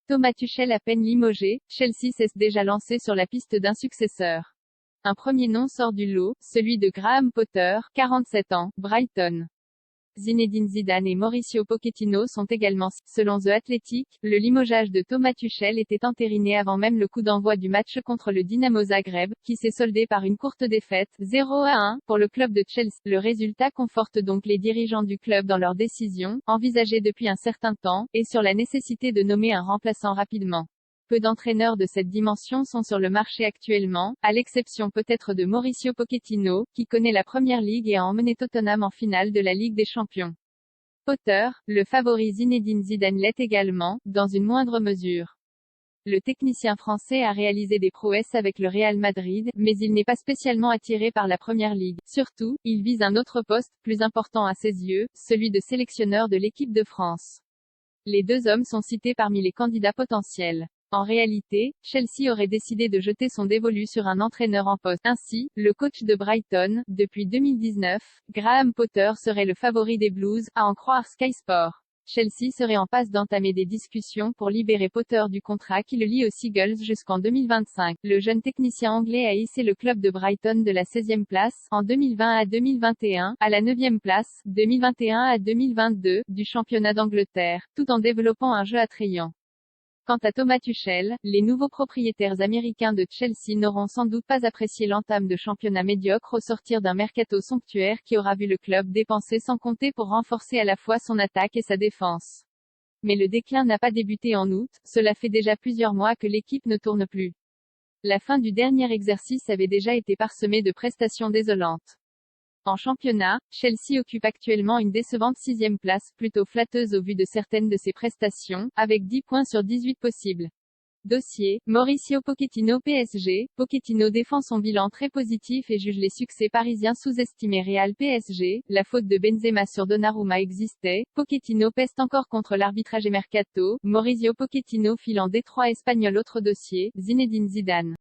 Thomas Tuchel à peine limogé, Chelsea s'est déjà lancé sur la piste d'un successeur. Un premier nom sort du lot, celui de Graham Potter, 47 ans, Brighton. Zinedine Zidane et Mauricio Pochettino sont également, selon The Athletic, le limogeage de Thomas Tuchel était entériné avant même le coup d'envoi du match contre le Dinamo Zagreb, qui s'est soldé par une courte défaite, 0-1, pour le club de Chelsea. Le résultat conforte donc les dirigeants du club dans leur décision, envisagée depuis un certain temps, et sur la nécessité de nommer un remplaçant rapidement. Peu d'entraîneurs de cette dimension sont sur le marché actuellement, à l'exception peut-être de Mauricio Pochettino, qui connaît la Première Ligue et a emmené Tottenham en finale de la Ligue des Champions. Potter, le favori Zinedine Zidane l'est également, dans une moindre mesure. Le technicien français a réalisé des prouesses avec le Real Madrid, mais il n'est pas spécialement attiré par la Première Ligue. Surtout, il vise un autre poste, plus important à ses yeux, celui de sélectionneur de l'équipe de France. Les deux hommes sont cités parmi les candidats potentiels. En réalité, Chelsea aurait décidé de jeter son dévolu sur un entraîneur en poste. Ainsi, le coach de Brighton, depuis 2019, Graham Potter serait le favori des Blues, à en croire Sky Sport. Chelsea serait en passe d'entamer des discussions pour libérer Potter du contrat qui le lie aux Seagulls jusqu'en 2025. Le jeune technicien anglais a hissé le club de Brighton de la 16e place, en 2020 à 2021, à la 9e place, 2021 à 2022, du championnat d'Angleterre, tout en développant un jeu attrayant. Quant à Thomas Tuchel, les nouveaux propriétaires américains de Chelsea n'auront sans doute pas apprécié l'entame de championnat médiocre au sortir d'un mercato somptuaire qui aura vu le club dépenser sans compter pour renforcer à la fois son attaque et sa défense. Mais le déclin n'a pas débuté en août, cela fait déjà plusieurs mois que l'équipe ne tourne plus. La fin du dernier exercice avait déjà été parsemée de prestations désolantes. En championnat, Chelsea occupe actuellement une décevante 6e place, plutôt flatteuse au vu de certaines de ses prestations, avec 10 points sur 18 possibles. Dossier, Mauricio Pochettino PSG, Pochettino défend son bilan très positif et juge les succès parisiens sous-estimés. Real PSG, la faute de Benzema sur Donnarumma existait, Pochettino peste encore contre l'arbitrage et mercato, Mauricio Pochettino file en détroit espagnol. Autre dossier, Zinedine Zidane.